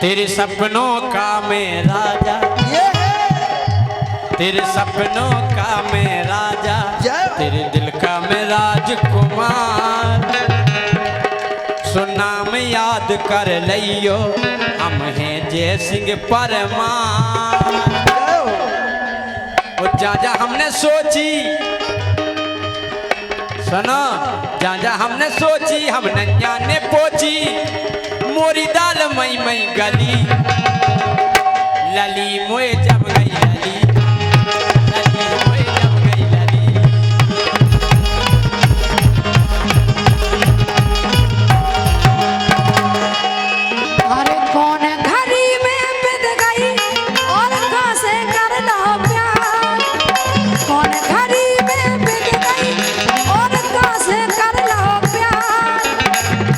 तेरे सपनों का मैं राजा, तेरे सपनों का मैं राजा, तेरे दिल का मैं राजकुमार। सुना में याद कर लियो, हम हैं जय सिंह परमार। और जा हमने सोची, सुनो, जा हमने सोची, हम नैया ने पोची, मोरी दाल मई मई गली, लली मोए जब गई लली, लली मोए जब गई लली। अरे कौन घड़ी में बिद गई और कहाँ से कर लो प्यार, कौन घड़ी में बिद गई और कहाँ से कर लो प्यार।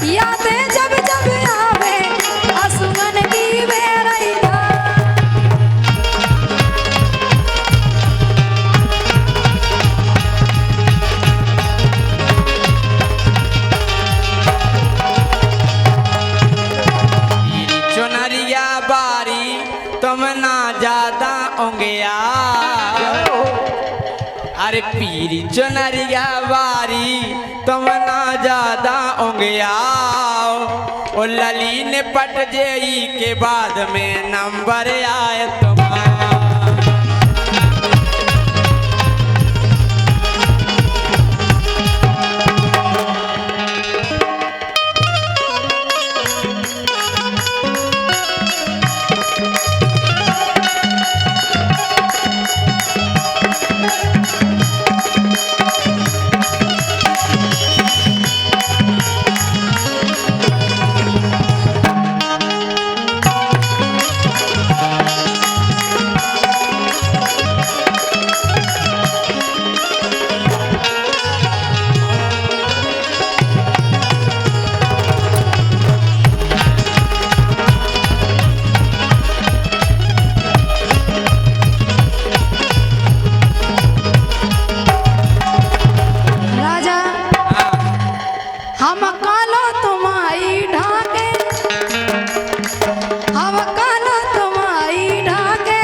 यादें जब जब आवे आसमान की बेरैया, चुनरिया बारी तुम ना ज्यादा ओंगया, अरे पीरी चुनरिया बारी तुम ना ज्यादा ओंगया। ओ लली ने पट जेई के बाद में नंबर आए तुम्हारा। हम कालो तुम्हारी ढाके, हम कालो तुम्हारी ढाके,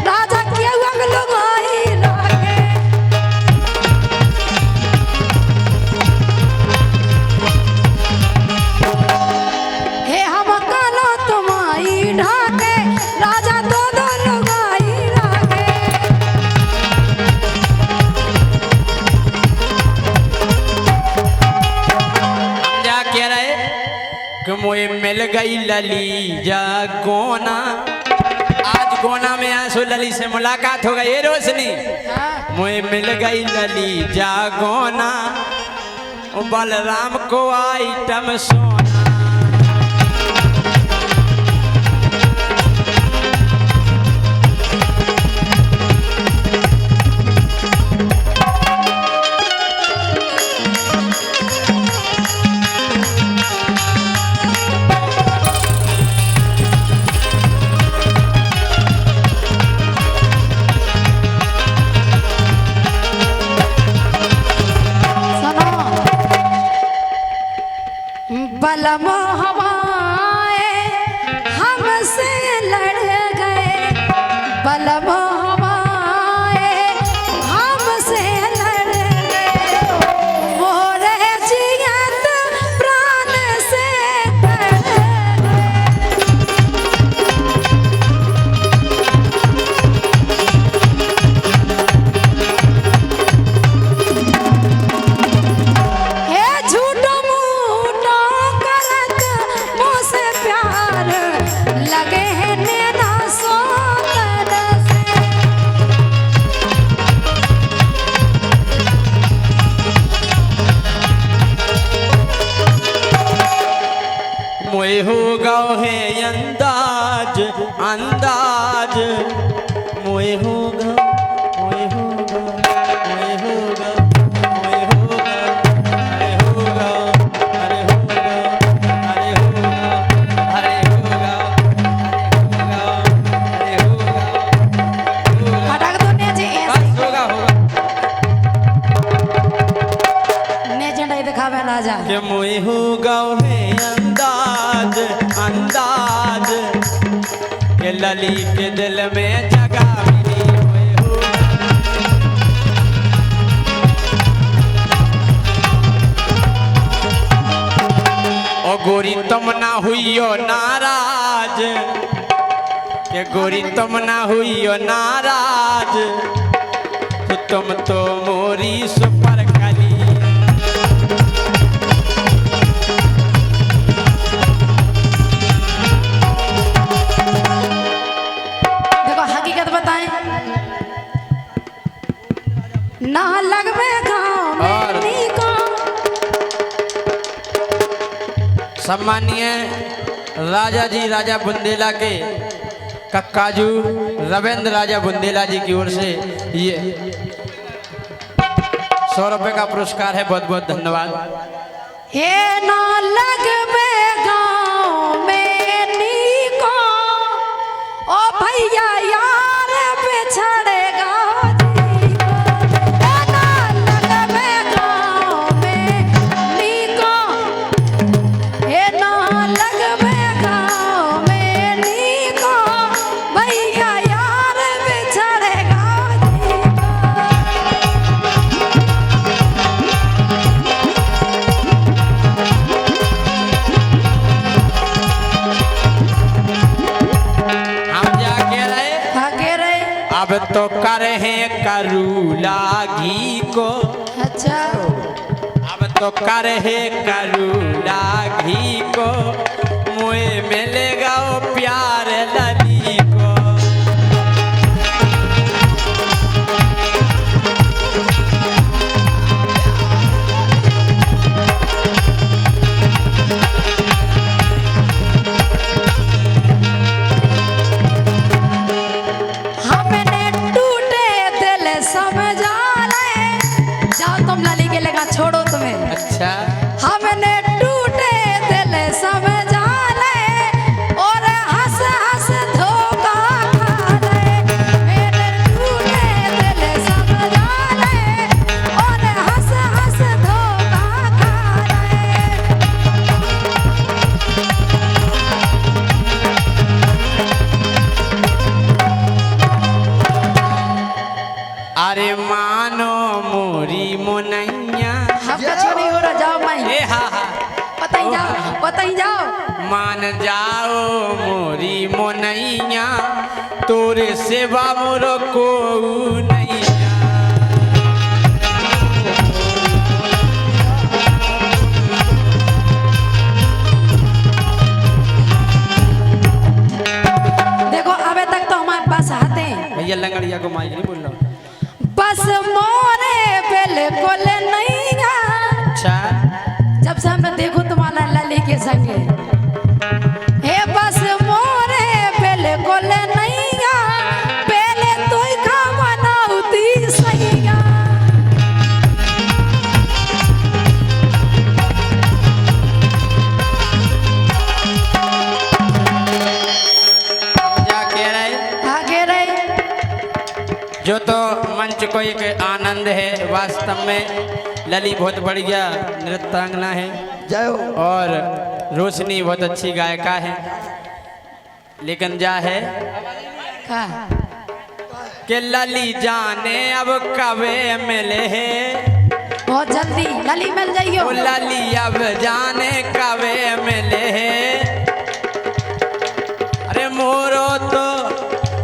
राजा के अगलवाई ढाके। हे हम कालो तुम्हारी ढाके, राजा दो दो लुगाई ढाके। कह रहे कि मुझे मिल गई लली जा गोना, आज गोना में आंसू लली से मुलाकात हो गई रोशनी। मुझे मिल गई लली जा गोना, बलराम को आइटम सोना। बलम हवाए हमसे लड़ गए, बलम हवाए हमसे लड़ गए, मोरे जियत प्राण से कर हे झूठो मूठो करत मुझसे प्यार, लगे हैं नैना सोतन से। मोए हो गौ है अंदाज अंदाज, मोए हो गौ, मोए हो गौ, मोए हो गौ, मोए हो गौ, अरे हो गौ, अरे हो गौ, अरे हो गौ, अरे हो गौ, अरे हो गौ, अरे हो गौ। फटाक दो नेजे बस होगा होगा। नेजे नहीं दिखावे राजा के मोए हो गौ है अंदाज अंदाज, लली के दिल में जगा मिली मोए हो। ओ गोरी तुम ना हुईयो नाराज, के गोरी तुम ना हुईयो नाराज, तो तुम तो मोरी सुपर कली। देखो हकीकत बताएं, ना लगवे गाँव और में नीको। सम्मानीय राजा जी राजा बुंदेला के कक्काजू रविंद्र राजा बुंदेला जी की ओर से ये 100 रुपए का पुरस्कार है। बहुत बहुत धन्यवाद। हे ना लगवे गाँव में नीको, ओ भैया यार बिछड़ेगा जीको। हे ना लगवे गाँव में नीको, हे ना लगवे गाँव में नीको, भैया यार बिछड़ेगा जीको। हम जाके रहे भागे रहे। अब तो कर है करूला घी को, अच्छा अब तो कर है करूला घी को, मुए मिलेगा ओ प्यार लली को। हमने टूटे दिल समझा ले, जाओ तुम लली के लगा छोड़ो तुम्हें। अच्छा हमने टूटे दिल समझा ले, और हंस हंस धोखा खा ले। मेरे टूटे दिल समझा ले, और हंस हंस धोखा खा ले। अरे मानो मोरी मोनैया, आपका छोड़ी हो रहा, जाओ माई ए हा हा बताई जाओ, बताई जाओ। मान जाओ मोरी मोनैया, तोरे सेवा मोर को नैया। देखो अबे तक तो हमारे पास आते हैं, भैया लंगड़िया को माइक नहीं बोल रहा हूँ। बस मोरे बिल्कुल नहीं है। अच्छा जब से हमने देखो तुम्हारा लली के संगे, हे बस मोरे बिल्कुल नहीं है, पहले तो ही खा मनाउती सही है। जाके रहे आगे रहे। जो तो मंच को एक आनंद है। वास्तव में लली बहुत बढ़िया नृत्यांगना है जय हो। और रोशनी बहुत अच्छी गायिका है, लेकिन जा है का कि लली जाने अब कबे मिले है, बहुत जल्दी लली मिल जाइयो। ओ लली अब जाने कबे मिले है। अरे मोरो तो,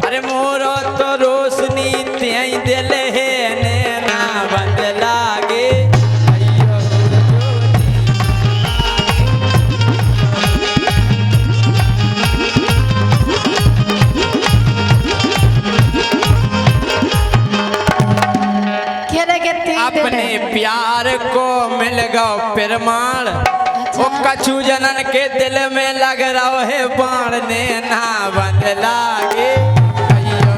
अरे मोरो तो रोशनी त्यई दिल है, नैना बंद लागे अइयो खेरे के तीन अपने प्यार को मिल गओ प्रमाण, ओ कछु जनन के दिल में लग रहा है बाण, नैना बंद लागे अइयो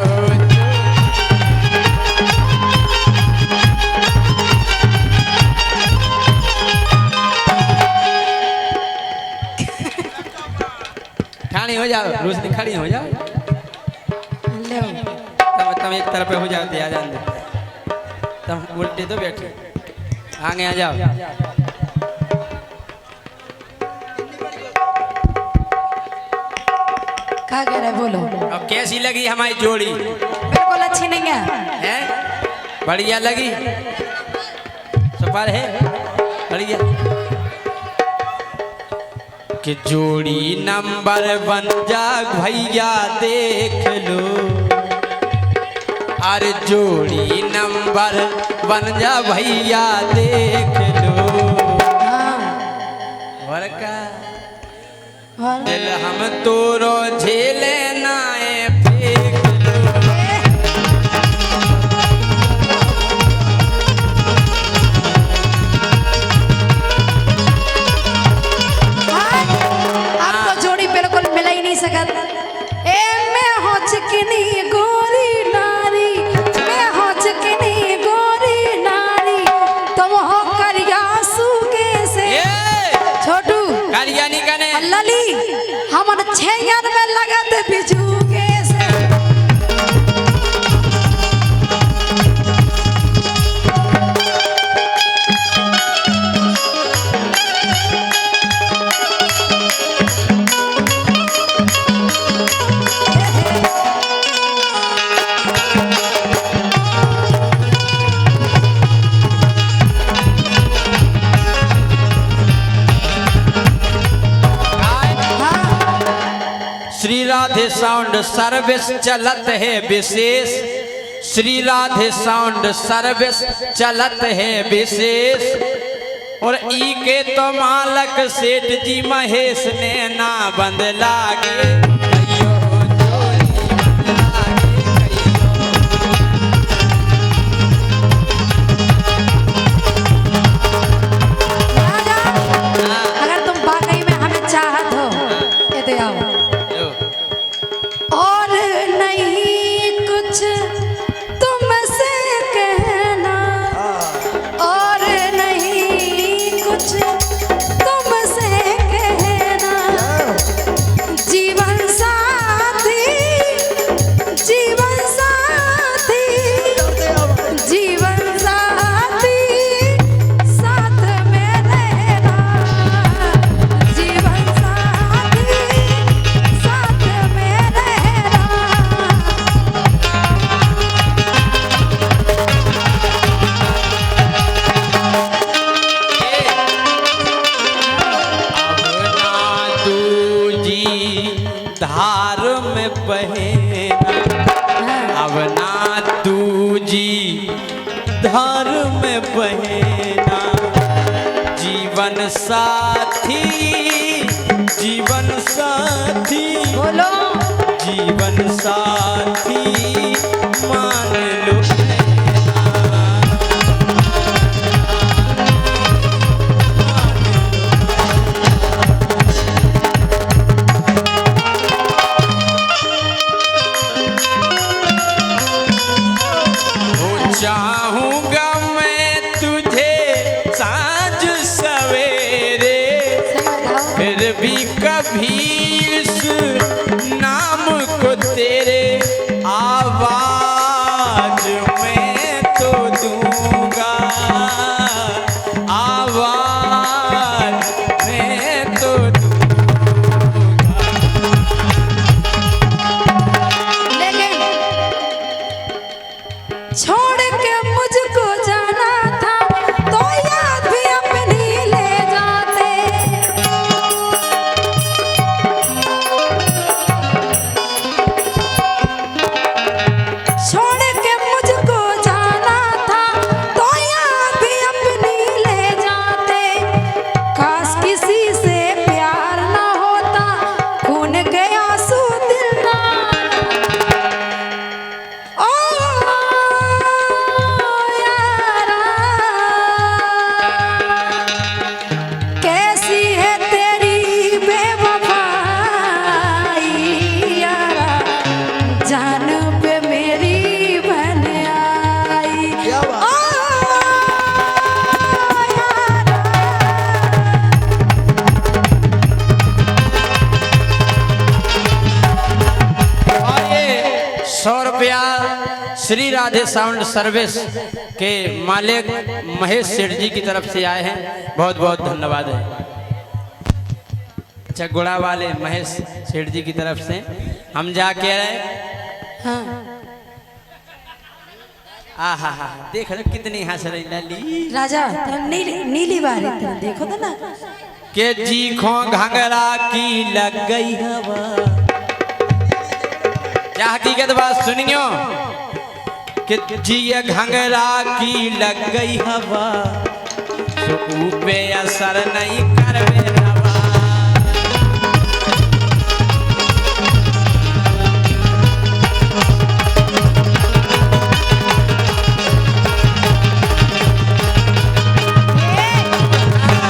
खड़ी हो जाओ, रोशनी खड़ी हो जाओ। ले तुम एक तरफ हो जाओ, आ जान दो, तुम उल्टे तो बैठे, आगे आ जाओ। क्या कह रहे बोलो। अब कैसी लगी हमारी जोड़ी? बिल्कुल अच्छी नहीं है। हैं? बढ़िया लगी? सुपर है, बढ़िया। कि जोड़ी नंबर 1 जा भैया देख लो, अरे जोड़ी नंबर 1 जा भैया देख लो। हाँ और का और दिल हम तोरो झेले नाए फेंक लो। आपको जोड़ी बिल्कुल मिल ही नहीं सकत। ए मैं हो चिकनी गोरी नारी, मैं हो चिकनी गोरी नारी, तुम हो करिया सूखे से। छोटू कालिया नहीं कने लली हमन छैयन में लगत बिजूके से। श्री राधे साउंड सर्विस चलत है विशेष, श्री राधे साउंड सर्विस चलत है विशेष। और ई के तो मालक सेठ जी महेश ने ना बंद लागे कहियो, जोड़ी बंद लागे राजा, अगर तुम वाकई में हमें चाहत हो ये तो आओ। कहियो। और नहीं कुछ तुमसे कहना, और नहीं कुछ तुमसे कहना, जीवन साथी, जीवन साथी, जीवन साथी, साथ में रहना, जीवन साथी, साथ में रहना। अब ना दूजी धार में बहेना, अब ना दूजी धार में बहेना, जीवन साथी, जीवन साथी, बोलो जीवन साथी मान लो। चाहूंगा मैं तुझे साँझ सवेरे, फिर भी कभी इस नाम को तेरे आवाज में तो दूंगा, आवाज में तो लेकिन छोड़ के मुझको जाना था तो याद भी अपनी ले जाते। छोड़ के मुझको जाना था तो याद भी अपनी ले जाते। काश किसी से प्यार ना होता, खून के आंसू दिल ना। ओ यारा, कैसी है तेरी बेवफाई यारा, जान पे मेरी बन आई। ओ यारा, और ये 100 रुपया श्री राधे साउंड सर्विस के मालिक महेश सेठ जी की तरफ से आए हैं। बहुत बहुत धन्यवाद है। अच्छा गुड़ा वाले महेश सेठ जी की तरफ से हम जा कह रहे हाँ आहा हा देख रहे कितनी हंस रही लाली राजा तेरा नीली नीली बारी तेरा देखो तो ना के जी खो घंगरा की लग गई हवा। क्या हकीकत बात सुनियो कि जी घंगरा की लग गई हवा तो ऊपे असर नहीं करवे रवा।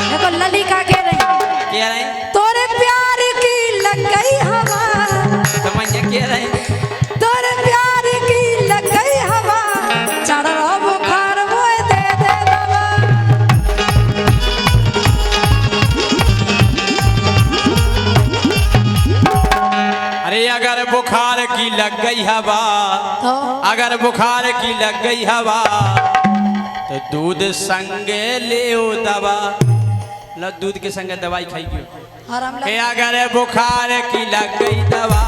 देखो ललिका कह रही तोरे प्यार की लग गई हवा। समझ कह रहे तोरे प्यार की लग गई हवा चढ़ रहा बुखार वो दे दे दवा। अरे अगर बुखार की लग गई हवा तो अगर बुखार की लग गई हवा तो दूध संगे ले दवा लो दूध के संगे दवाई खाइए। आराम के लग अगर बुखार की लग गई दवा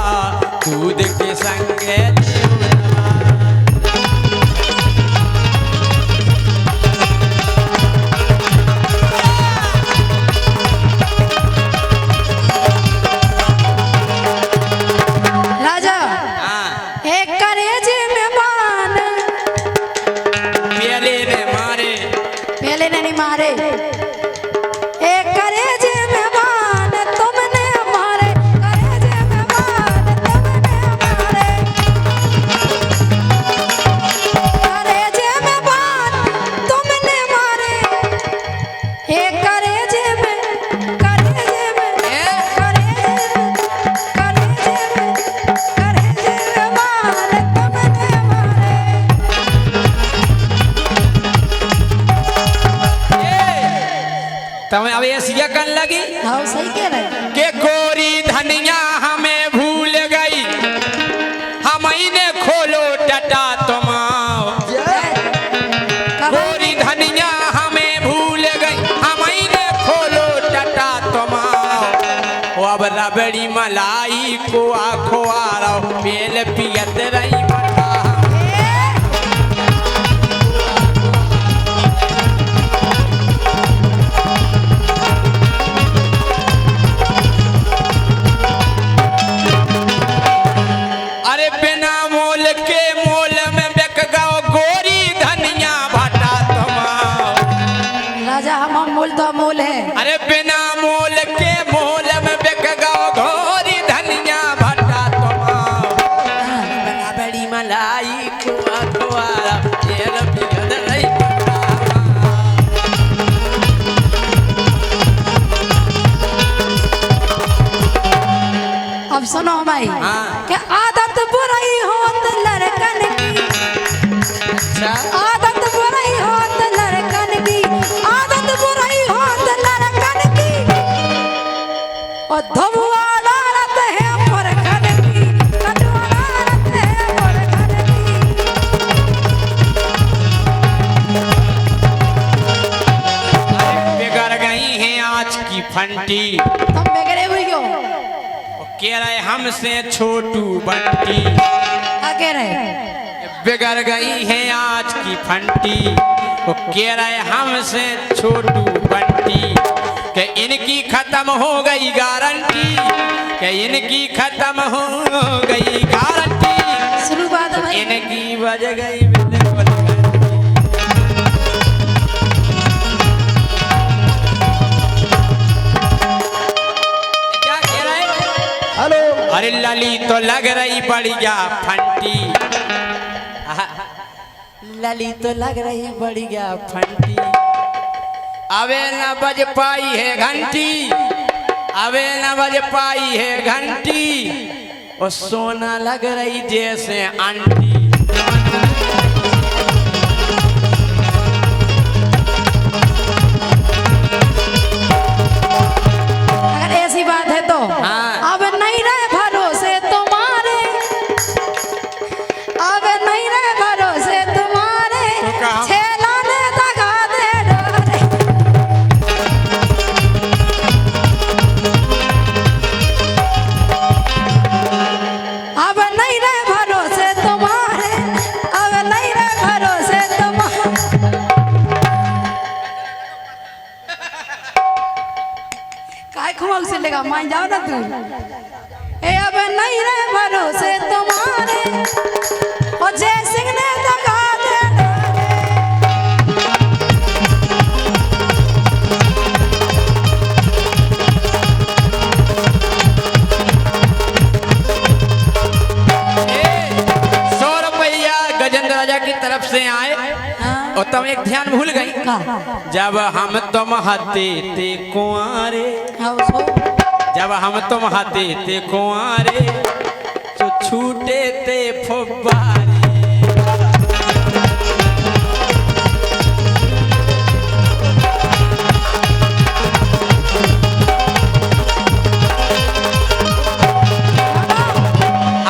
दूध के संगे ले दवा। राजा हाँ एक करेजे में बान प्याले ने मारे पहले ने नहीं मारे एक करेजे में बान तुमने मारे करेजे में बान तुमने मारे करेजे में बान तुमने मारे एक करेजे में करेजे में करेजे में करेजे में करेजे में बान तुमने मारे। तमें अब ऐसी कन लगी हाँ सही कह रहे हैं। के गोरी धनिया हमें भूल गई हम ने खोलो टटा तुमाओ। गोरी धनिया हमें भूल गई हम ने खोलो टटा तुमाओ। अब रबड़ी मलाई को आखो आ रहा पेल पियत रही बता। अरे बिना मोल के मोल में बिक गओ गोरी धनिया भटा तुमाओ। राजा हम अमूल तो अमूल है। अरे बिना मोल के मोल में बिक गओ गोरी धनिया भटा तुमाओ। बना बड़ी मलाई कुआ कुआरा तेल पिघल रही बता। अब सुनो भाई हाँ। कि आदत बुराई होत लड़कन की अच्छा आदत बुराई होत लड़कन की आदत बुराई होत लड़कन की और धुआ डालत है मुर्खन की कटवा डालत है मुर्खन की। बिगड़ गई हैं आज की फंटी तुम बिगड़े हुई हो कह रहे हमसे छोटू बंटी। क्या कह रहे बिगड़ गई है आज की फंटी वो कह रहे हमसे छोटू बंटी कि इनकी खत्म हो गई गारंटी कि इनकी खत्म हो गई गारंटी शुरू बात है भाई। इनकी बज गई बिल्कुल घंटी। क्या कह रहे हेलो अरे लली तो लग रही बढ़िया फंटी लली तो लग रही बढ़िया फंटी अबे न बज पाई है घंटी अबे न बज पाई है घंटी वो सोना लग रही जैसे आंटी। अगर ऐसी बात है तो हाँ। अब नहीं रहे भरोसे तुम्हारे अब नहीं रहे भरोसे तुम्हारे तो कहा? छेला ने दगा दे डोरे। खुमाऊ से लेगा मान जाओ ना तू ए अब नहीं रहे भरोसे तुम्हारे और जय सिंह ने दगा दे गजेंद्र राजा की तरफ से आए और तुम एक ध्यान भूल गई जब हम तुम हते ते कुंवारे जब हम तुम हते ते कुंवारे तो छूटे ते फुब्बारे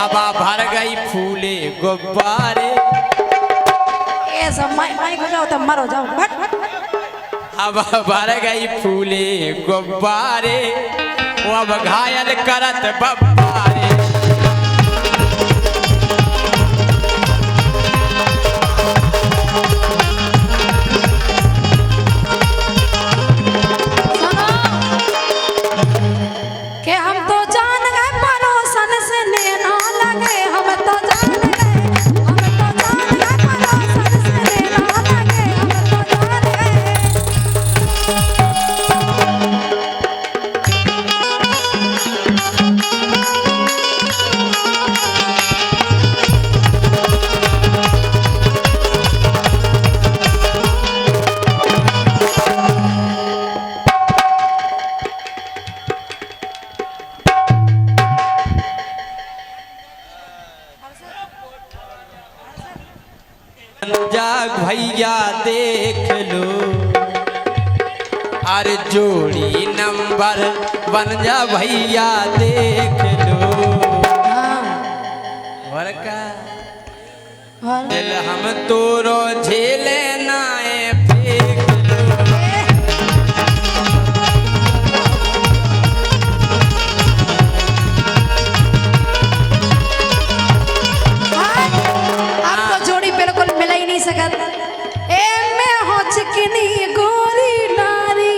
अब भर गई फूले गुब्बारे माइक हो जाओ तब मरो जाओ भट अब भर गई फूले गुब्बारे वो अब घायल करत बब्बारे के हम तो जान गए परोसन से लेना लगे हम तो जान जाग भैया देख लो अरे जोड़ी नंबर बन जा भैया देख लो और का दिल हम तोरो झेले नाए फेंक ए मैं हो चिकनी गोरी नारी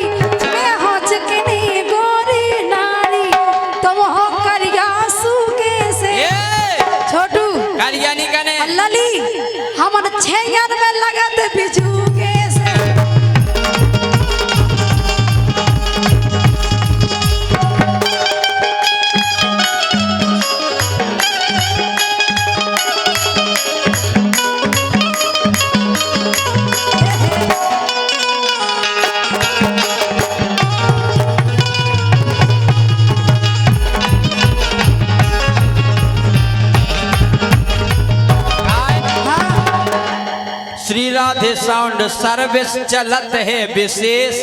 मैं हो चिकनी गोरी नारी तुम हो करिया सूखे से छोटू करिया नहीं कने लली हमन छैयन में लगत बिजू के से श्री राधे साउंड सर्विस चलत है विशेष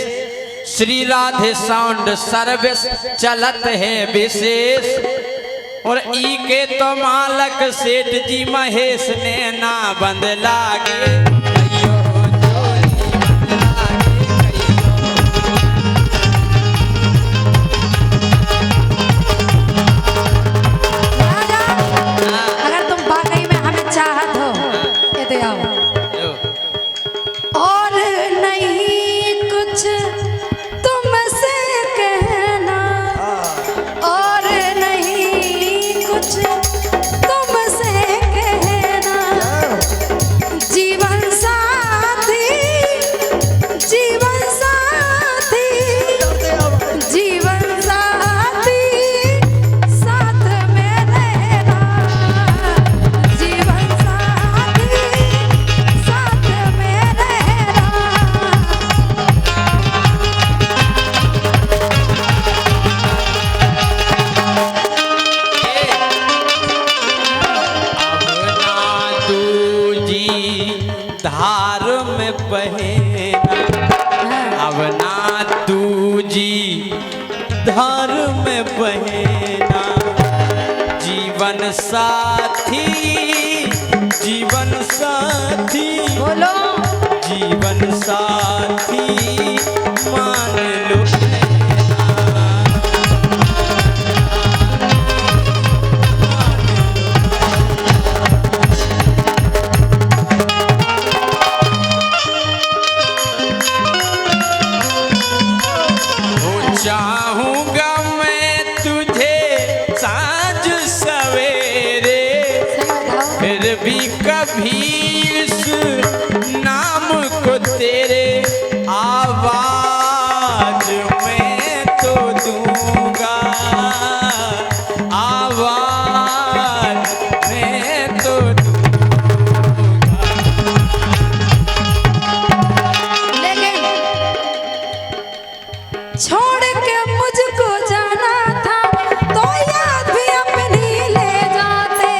श्री राधे साउंड सर्विस चलत है विशेष और ई के तो मालक सेठ जी महेश ने ना बंद लागे अगर तुम वाकई में हमें चाहत हो ये तो आओ और नहीं कुछ तुमसे कहना और नहीं कुछ तुमसे कहना जीवन साथी जीवन साथी जीवन साथी साथ में रहना जीवन साथी साथ में रहना धार में बहेना अब ना तू जी धार में बहेना जीवन साथी बोलो जीवन साथी मान लो चाहूँगा छोड़ के मुझको जाना था तो याद भी अपनी ले जाते।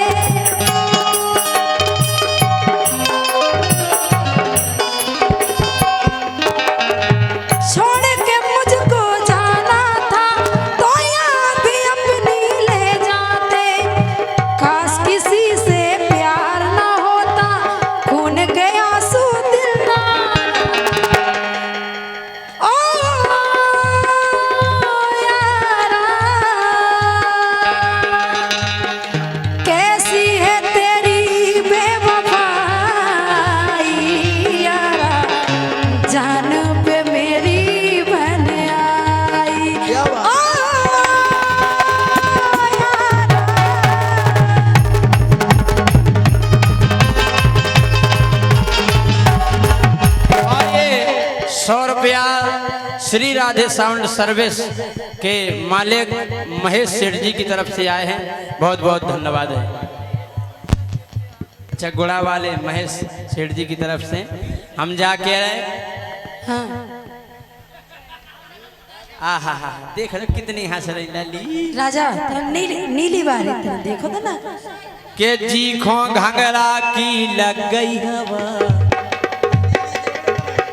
छोड़ के मुझको जाना था तो याद भी अपनी ले जाते। काश किसी से प्यार ना होता, खून के आंसू दिल ना। ओ यारा, कैसी है तेरी बेवफाई यारा, जान पे मेरी बन आई। क्या बात? ओ यारा, और ये 100 रुपया श्री राधे साउंड सर्विस के मालिक महेश सेठ जी की तरफ से आए हैं, बहुत बहुत धन्यवाद है। अच्छा, गुड़ा वाले महेश सेठ जी की तरफ से हम जा कह रहे हैं। हाँ आहा हा, देख रहे हो कितनी हंस रही लाली राजा, नीली नीली बारी तरह देखो तो ना। के जी खो घंगरा की लग गई हवा।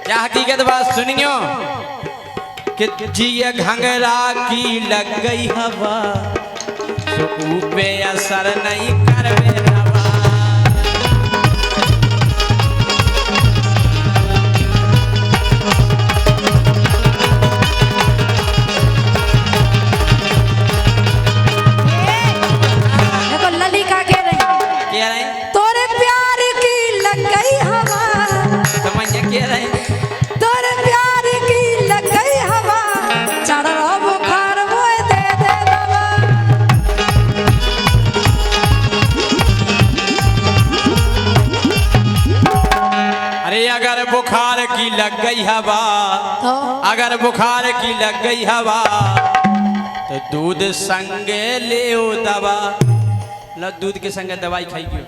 क्या हकीकत बात सुनियो कि जी घंगरा की लग गई हवा, तो ऊपे असर नहीं करवे रवा। देखो ललिका कह रही, कह रहे हैं तोरे प्यार की लग गई हवा, समझ कह रहे हैं तोरे प्यार की लग गई हवा, चढ़ रहा बुखार वो दे दे दवा। अरे अगर बुखार की लग गई हवा, तो अगर बुखार की लग गई हवा, तो दूध संगे ले ओ दवा। लो दूध के संगे दवाई खाइए।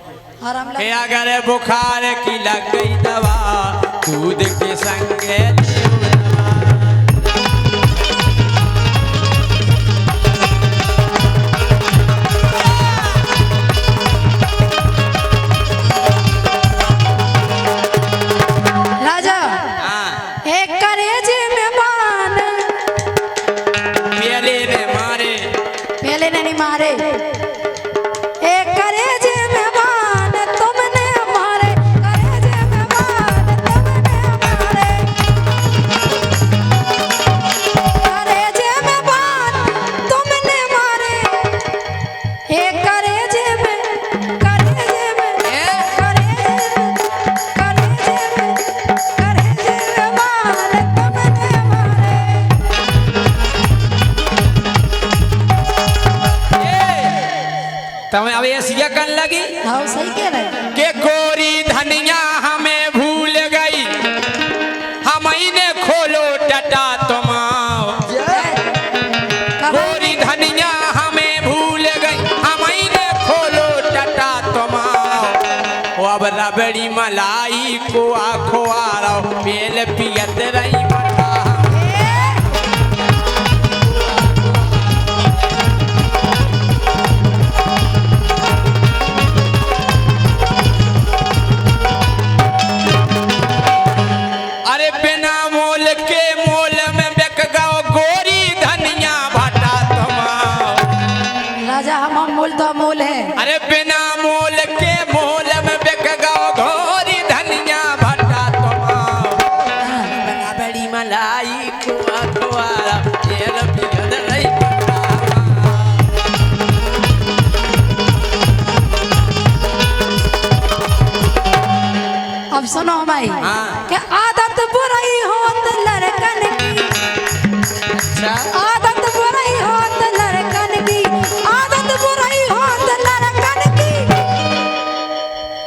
आराम के लग। अगर बुखार की लग गई दवा, दूध के संगे ले ओ दवा। राजा, हाँ, एक करेजे में बान, प्याले ने मारे पहले नहीं मारे। एक करेजे में बान तुमने मारे, करेजे में बान तुमने मारे। करेजे में बान तुमने मारे, एक करेजे में, करेजे में, करेजे में, करेजे में, करेजे में बान तुमने मारे। तमें अब ऐसी कन लगी हाँ सही कह रहे हैं। कि गोरी धनिया हमें भूल गई, हमने खोलो टटा तुमाओ। गोरी धनिया हमें भूल गई, हमने खोलो टटा तुमाओ। वो अब रबड़ी मलाई को आखो आ रहा, मेल पियत रही मठा। अरे बिना मोल के मोल में बिक गओ, गोरी धनिया भटा तुमाओ। राजा हम अमूल तो अमूल है। अरे बिना मोल के मोल में बिक गओ, गोरी धनिया भटा तुमाओ। बना बड़ी मलाई को अखबारा, तेल पिघल रही मठा। अब सुनो भाई, हाँ। कि आदत बुराई हो तो लड़कन की, अच्छा, आदत बुराई हो तो लड़कन की, आदत बुराई हो तो लड़कन की।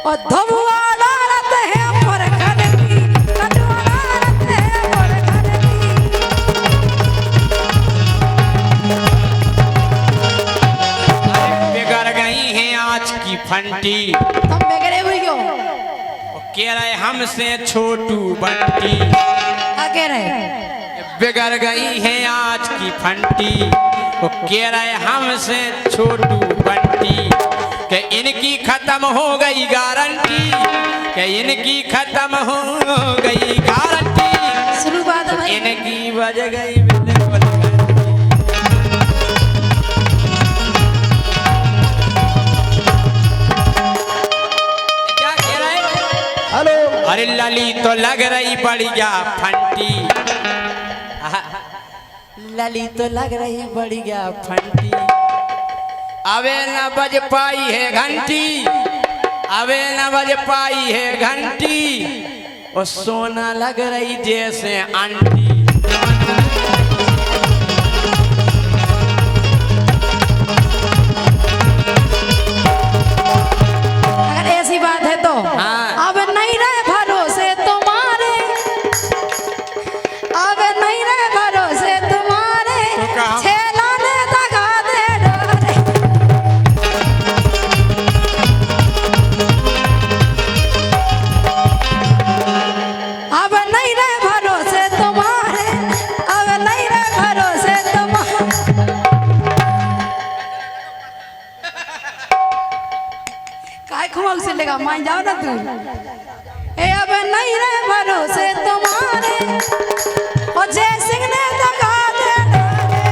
और धुआं रत है पुरखन की, कटुआ रत है पुरखन की। बिगड़ गई हैं आज की फंटी, तुम बिगड़े हुई हो। कह रहे हमसे छोटू बंटी। क्या कह रहे? बिगड़ गई है आज की फंटी, वो कह रहे हमसे छोटू बंटी कि इनकी खत्म हो गई गारंटी, कि इनकी खत्म हो गई गारंटी, शुरू बात है भाई। इनकी बज गई बिल्कुल घंटी। क्या कह रहे हेलो अरे लली तो लग रही बढ़िया फंटी, लली तो लग रही बढ़िया फंटी, अबे न बज पाई है घंटी, अबे न बज पाई है घंटी, वो सोना लग रही जैसे आंटी। अगर ऐसी बात है तो हाँ। अब नहीं रहे भरोसे तुम्हारे, अब नहीं रहे भरोसे तुम्हारे, तो कहा? छेला ने दगा दे डोरे। अब नहीं रहे भरोसे तुम्हारे, अब नहीं रहे भरोसे तुम्हारे। काय खुमाग से लेगा मान जाओ ना तू। ए अब नहीं रहे भरोसे तुम्हारे, और जय सिंह ने दगा दे डोरे।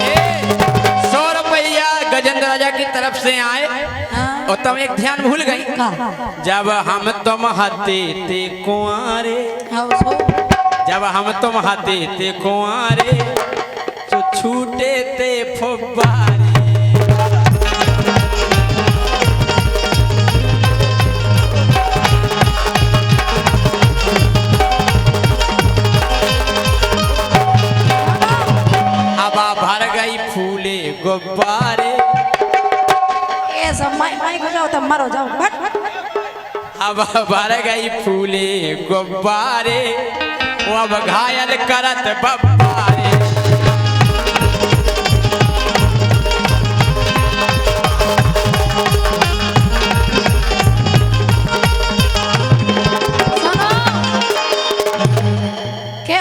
ए, 100 रुपया गजेंद्र राजा की तरफ से आए हाँ। और तुम एक ध्यान भूल गई, का? जब हम तुम हते ते कुंवारे, हाँ, उसको। जब हम तुम हते ते कुंवारे, तो छूटे ते फुब्बारे। हवा भर गई फूले गुब्बारे, ये सब माइक हो जाओ तब मरो जाओ भट भट। हवा भर गई फूले गुब्बारे, वो अब घायल करत बब्बारे।